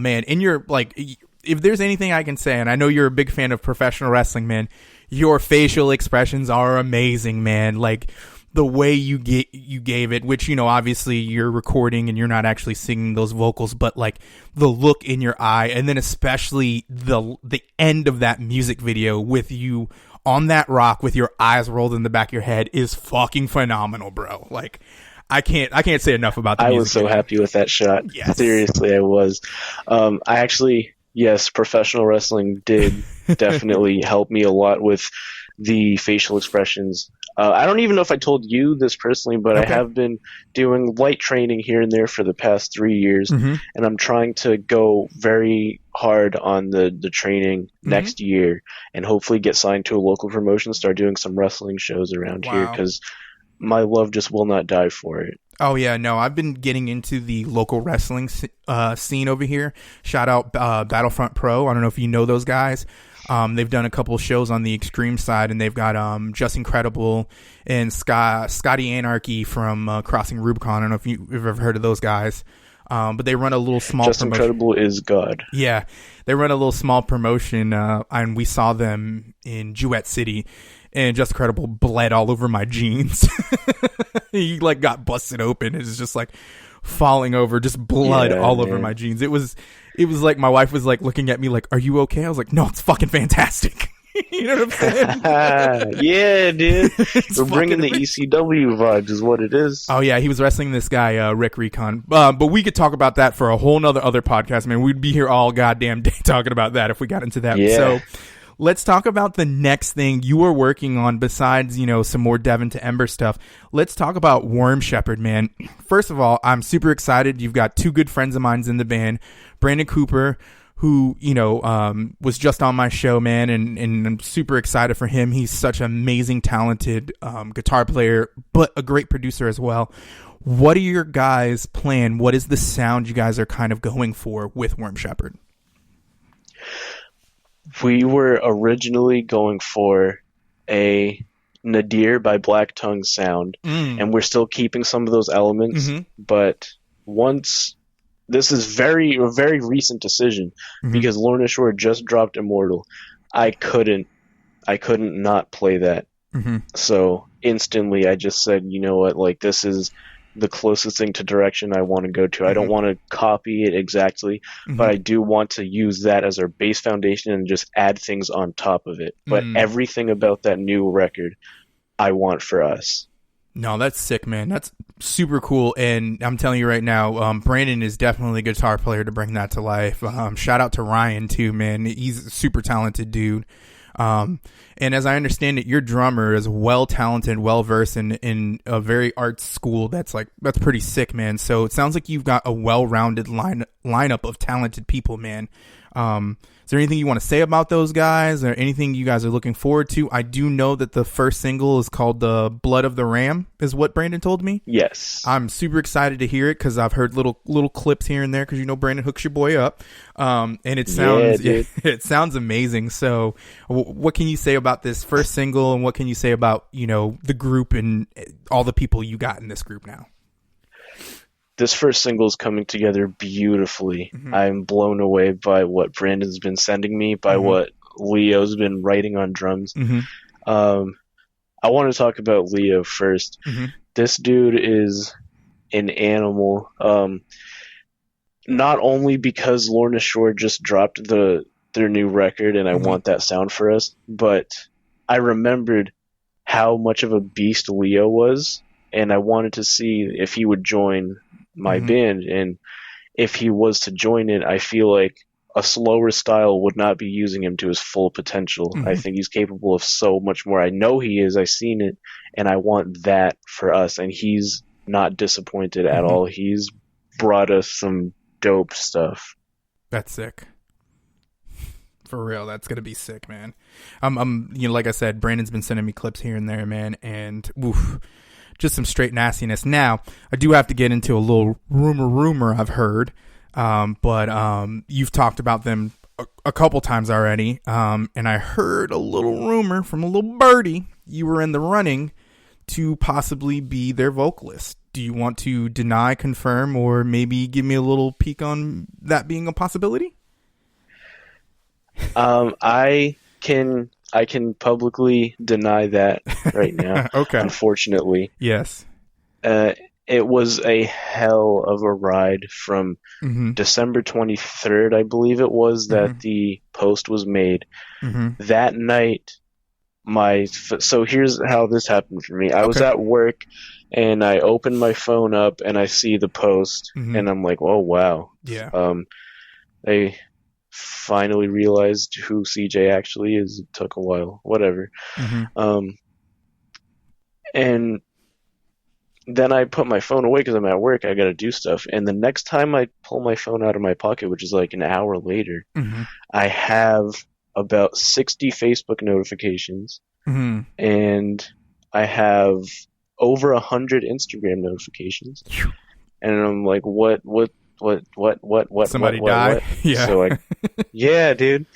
man, and you're like, if there's anything I can say, and I know you're a big fan of professional wrestling, man, your facial expressions are amazing, man. Like the way you gave it, which, you know, obviously you're recording and you're not actually singing those vocals, but like the look in your eye, and then especially the end of that music video with you on that rock with your eyes rolled in the back of your head is fucking phenomenal, bro. Like I can't say enough about the music. I was so happy with that shot. Yes. Seriously, I was. Yes, professional wrestling did definitely help me a lot with the facial expressions. I don't even know if I told you this personally, but okay. I have been doing light training here and there for the past 3 years, and I'm trying to go very hard on the training next year and hopefully get signed to a local promotion, start doing some wrestling shows around here, because my love just will not die for it. Oh, yeah, no, I've been getting into the local wrestling scene over here. Shout out Battlefront Pro. I don't know if you know those guys. They've done a couple of shows on the extreme side, and they've got Just Incredible and Scotty Anarchy from Crossing Rubicon. I don't know if you've ever heard of those guys. But they run a little small Just promotion. Incredible is God. Yeah, they run a little small promotion, and we saw them in Jewett City, and Just Incredible bled all over my jeans. He like got busted open. It's just like falling over, just blood all over my jeans. It was like my wife was like looking at me like, "Are you okay?" I was like, "No, it's fucking fantastic." You know what I'm saying? Yeah, dude. We're bringing the ECW vibes is what it is. Oh, yeah. He was wrestling this guy, Rick Recon. But we could talk about that for a whole other podcast, man. We'd be here all goddamn day talking about that if we got into that. Yeah. So let's talk about the next thing you are working on besides, you know, some more Devin to Ember stuff. Let's talk about Worm Sheperd, man. First of all, I'm super excited. You've got two good friends of mine in the band, Brandon Cooper, who, you know, was just on my show, man, and I'm super excited for him. He's such an amazing, talented guitar player, but a great producer as well. What are your guys' plan? What is the sound you guys are kind of going for with Worm Sheperd? We were originally going for a Nadir by Black Tongue sound, and we're still keeping some of those elements, but once... This is a very recent decision because Lorna Shore just dropped Immortal. I couldn't not play that. So instantly I just said, you know what, like this is the closest thing to direction I want to go to. I don't want to copy it exactly, but I do want to use that as our base foundation and just add things on top of it. But everything about that new record I want for us. No, that's sick, man. That's super cool. And I'm telling you right now, Brandon is definitely a guitar player to bring that to life. Shout out to Ryan too, man. He's a super talented dude. And as I understand it, your drummer is well talented, well versed in a very arts school. That's pretty sick, man. So it sounds like you've got a well-rounded lineup of talented people, man. Is there anything you want to say about those guys, or anything you guys are looking forward to? I do know that the first single is called "The Blood of the Ram," is what Brandon told me. Yes, I'm super excited to hear it because I've heard little clips here and there because, you know, Brandon hooks your boy up, and it sounds it sounds amazing. So, what can you say about this first single, and what can you say about, you know, the group and all the people you got in this group now? This first single is coming together beautifully. I'm blown away by what Brandon's been sending me, by what Leo's been writing on drums. I want to talk about Leo first. This dude is an animal. Not only because Lorna Shore just dropped their new record and I want that sound for us, but I remembered how much of a beast Leo was, and I wanted to see if he would join my band, and if he was to join it, I feel like a slower style would not be using him to his full potential. I think he's capable of so much more. I know he is. I've seen it, and I want that for us, and he's not disappointed at all. He's brought us some dope stuff. That's sick. For real, that's gonna be sick, man. You know, like I said, Brandon's been sending me clips here and there, man, and oof, just some straight nastiness. Now, I do have to get into a little rumor I've heard, but you've talked about them a couple times already, and I heard a little rumor from a little birdie you were in the running to possibly be their vocalist. Do you want to deny, confirm, or maybe give me a little peek on that being a possibility? I can publicly deny that right now. Okay. Unfortunately. Yes. It was a hell of a ride from December 23rd, I believe it was, that the post was made. That night, so here's how this happened for me. I was at work, and I opened my phone up, and I see the post, and I'm like, oh, wow. Yeah. I finally realized who CJ actually is. It took a while. Whatever. And then I put my phone away because I'm at work. I got to do stuff. And the next time I pull my phone out of my pocket, which is like an hour later, I have about 60 Facebook notifications, and I have over 100 Instagram notifications. And I'm like, what? Somebody died? Yeah. So yeah, dude.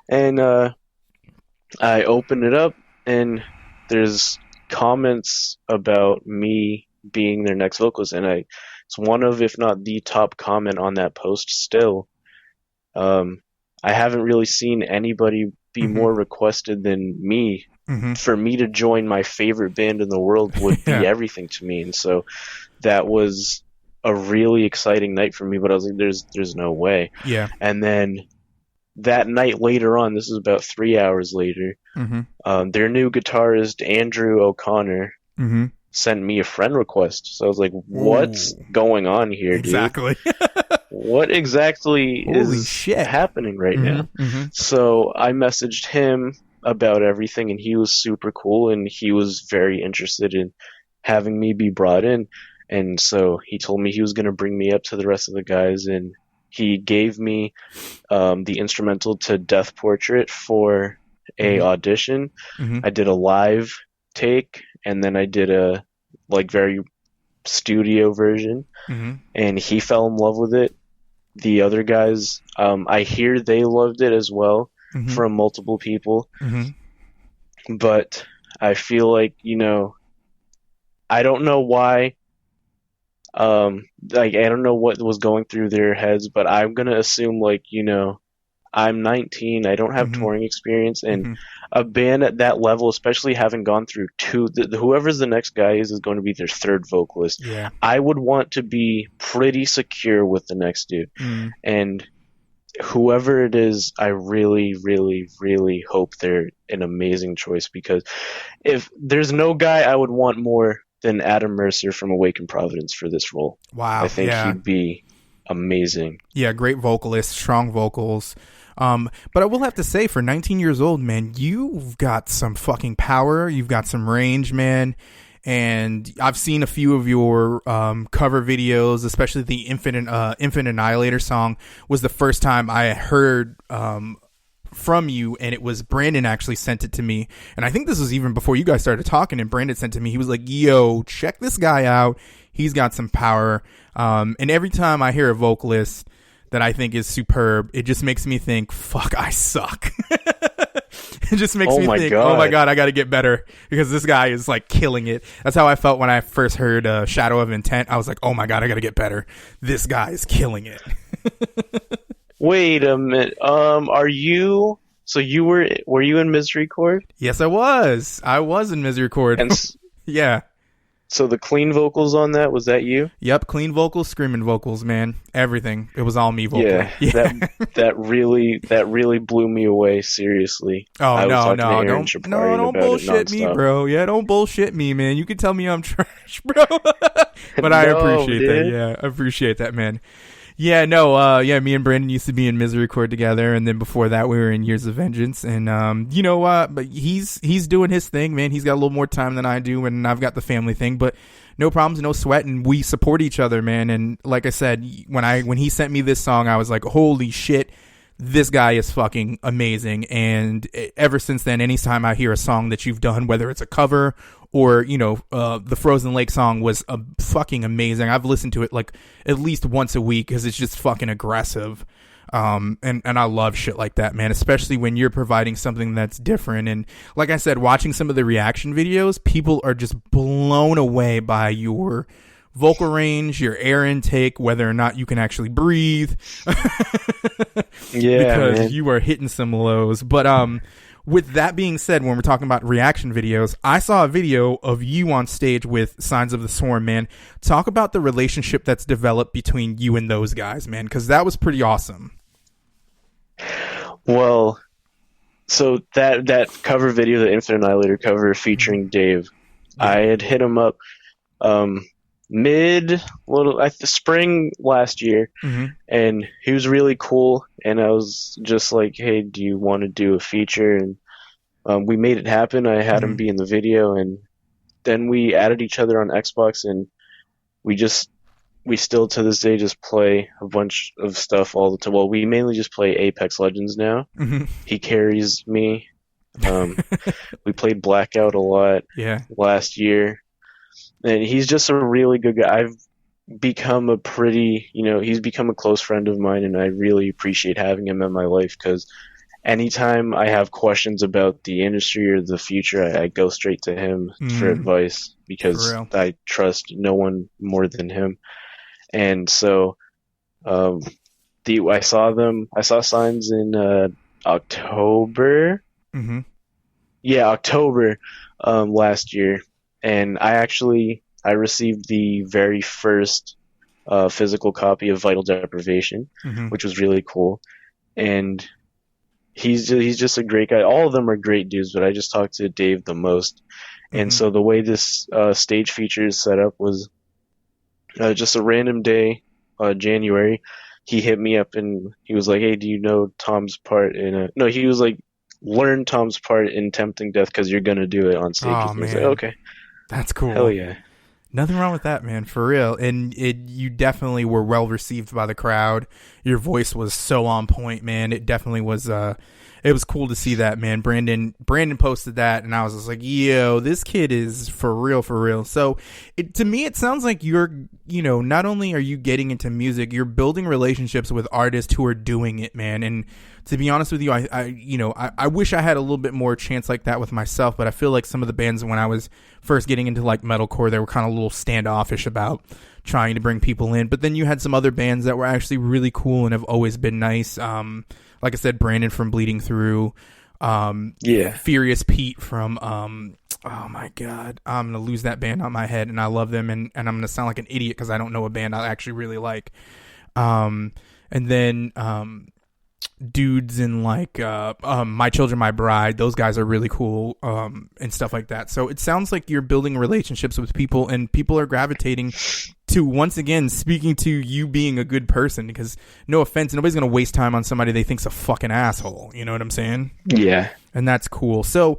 And I open it up, and there's comments about me being their next vocalist, and it's one of, if not the top comment on that post still. I haven't really seen anybody be more requested than me. For me to join my favorite band in the world would be everything to me, and so that was a really exciting night for me. But I was like, there's no way. Yeah. And then that night later on, this is about 3 hours later, their new guitarist Andrew O'Connor sent me a friend request. So I was like, what's going on here, dude? Exactly. What exactly is happening right now? So I messaged him about everything, and he was super cool, and he was very interested in having me be brought in. And so he told me he was going to bring me up to the rest of the guys, and he gave me the instrumental to Death Portrait for a audition. I did a live take, and then I did a very studio version, and he fell in love with it. The other guys, I hear they loved it as well from multiple people. But I feel like, I don't know why. I don't know what was going through their heads, but I'm gonna assume, I'm 19, I don't have touring experience, and a band at that level, especially having gone through whoever's the next guy is going to be their third vocalist. Yeah. I would want to be pretty secure with the next dude, and whoever it is, I really, really, really hope they're an amazing choice, because if there's no guy I would want more than Adam Mercer from Awaken Providence for this role. Wow. I think he'd be amazing. Yeah, great vocalist, strong vocals. But I will have to say, for 19 years old, man, you've got some fucking power. You've got some range, man. And I've seen a few of your cover videos, especially the Infinite Annihilator song was the first time I heard from you, and it was Brandon actually sent it to me, and I think this was even before you guys started talking, and Brandon sent it to me. He was like, yo, check this guy out, he's got some power. And every time I hear a vocalist that I think is superb, it just makes me think, fuck, I suck. It just makes me think, oh my god, I gotta get better, because this guy is killing it. That's how I felt when I first heard Shadow of Intent. I was like, oh my god, I gotta get better, this guy is killing it. Wait a minute. Were you in Misericord? Yes, I was. I was in Misericord. Yeah. So the clean vocals on that, was that you? Yep, clean vocals, screaming vocals, man. Everything. It was all me vocally. Yeah. That really blew me away, seriously. Oh, don't bullshit me, bro. Yeah, don't bullshit me, man. You can tell me I'm trash, bro. But I appreciate that. Yeah, I appreciate that, man. Yeah, no, me and Brandon used to be in Misericord together, and then before that we were in Years of Vengeance, and you know what, but he's doing his thing, man. He's got a little more time than I do, and I've got the family thing, but no problems, no sweat, and we support each other, man. And like I said, when he sent me this song, I was like, holy shit, this guy is fucking amazing. And ever since then, anytime I hear a song that you've done, whether it's a cover or, the Frozen Lake song was fucking amazing. I've listened to it at least once a week because it's just fucking aggressive. And I love shit like that, man, especially when you're providing something that's different. And like I said, watching some of the reaction videos, people are just blown away by your vocal range, your air intake, whether or not you can actually breathe. Yeah, because man. you are hitting some lows. But with that being said, when we're talking about reaction videos, I saw a video of you on stage with Signs of the Swarm, man. Talk about the relationship that's developed between you and those guys, man, because that was pretty awesome. Well, so that cover video, the Infinite Annihilator cover featuring Dave, Yeah. I had hit him up spring last year, and he was really cool, and I was just like, hey, do you want to do a feature? And we made it happen. I had him be in the video, and then we added each other on Xbox, and we still to this day just play a bunch of stuff all the time. Well, we mainly just play Apex Legends now. He carries me. We played Blackout a lot last year. And he's just a really good guy. I've become he's become a close friend of mine, and I really appreciate having him in my life, because anytime I have questions about the industry or the future, I go straight to him for advice, because I trust no one more than him. And so I saw Signs in October. Yeah, October last year. And I received the very first physical copy of Vital Deprivation, which was really cool. And he's just a great guy. All of them are great dudes, but I just talked to Dave the most. And so the way this stage feature is set up was just a random day, January. He hit me up and he was like, hey, do you know Tom's part in No, he was like, learn Tom's part in Tempting Death, because you're going to do it on stage. Oh, with me. I was man. like, okay. That's cool. Hell yeah. Nothing wrong with that, man, for real. And you definitely were well received by the crowd. Your voice was so on point, man. It definitely was. It was cool to see that, man. Brandon posted that, and I was just like, yo, this kid is for real, for real. So to me, it sounds like you're, not only are you getting into music, you're building relationships with artists who are doing it, man. And to be honest with you, I wish I had a little bit more chance like that with myself, but I feel like some of the bands when I was first getting into like metalcore, they were kind of a little standoffish about trying to bring people in. But then you had some other bands that were actually really cool and have always been nice. Like I said, Brandon from Bleeding Through, Furious Pete from oh my god, I'm gonna lose that band on my head, and I love them, and I'm gonna sound like an idiot because I don't know a band I actually really like. And then dudes in like My Children, My Bride, those guys are really cool, and stuff like that. So it sounds like you're building relationships with people, and people are gravitating to, once again, speaking to you being a good person, because no offense, nobody's gonna waste time on somebody they think's a fucking asshole, you know what I'm saying? Yeah. And that's cool. So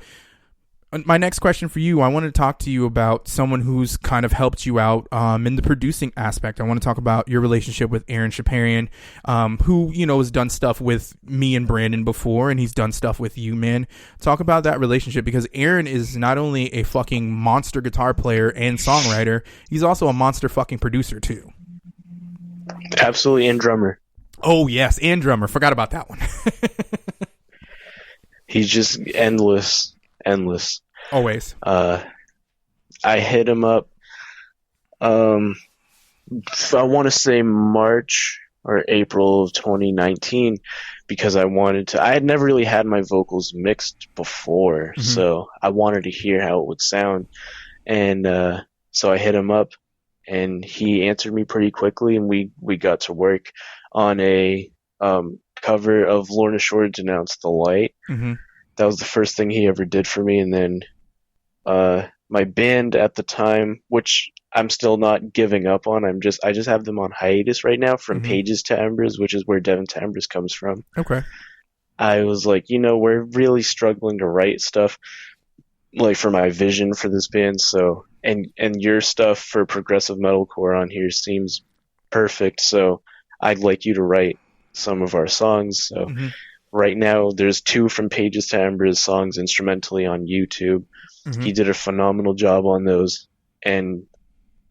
my next question for you, I want to talk to you about someone who's kind of helped you out in the producing aspect. I want to talk about your relationship with Aaron Shepard, who, has done stuff with me and Brandon before, and he's done stuff with you, man. Talk about that relationship, because Aaron is not only a fucking monster guitar player and songwriter, he's also a monster fucking producer too. Absolutely, and drummer. Oh, yes, and drummer. Forgot about that one. He's just endless. Always. I hit him up, I want to say March or April of 2019, because I had never really had my vocals mixed before, so I wanted to hear how it would sound. And so I hit him up, and he answered me pretty quickly, and we got to work on a cover of Lorna Shore Denounce the Light. That was the first thing he ever did for me. And then my band at the time, which I'm still not giving up on, I just have them on hiatus right now, from Pages to Embers, which is where Devin to Embers comes from. Okay. I was like, we're really struggling to write stuff like for my vision for this band. So, and your stuff for progressive metalcore on here seems perfect. So I'd like you to write some of our songs. So right now there's 2 from Pages to Embers songs instrumentally on YouTube. He did a phenomenal job on those, and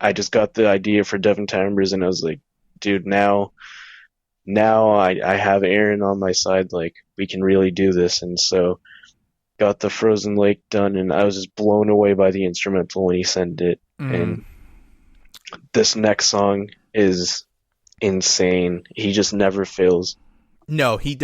I just got the idea for Devin to Embers, and I was like, dude, now I have Aaron on my side, like, we can really do this. And so got the Frozen Lake done, and I was just blown away by the instrumental when he sent it. And This next song is insane. He just never fails. No, he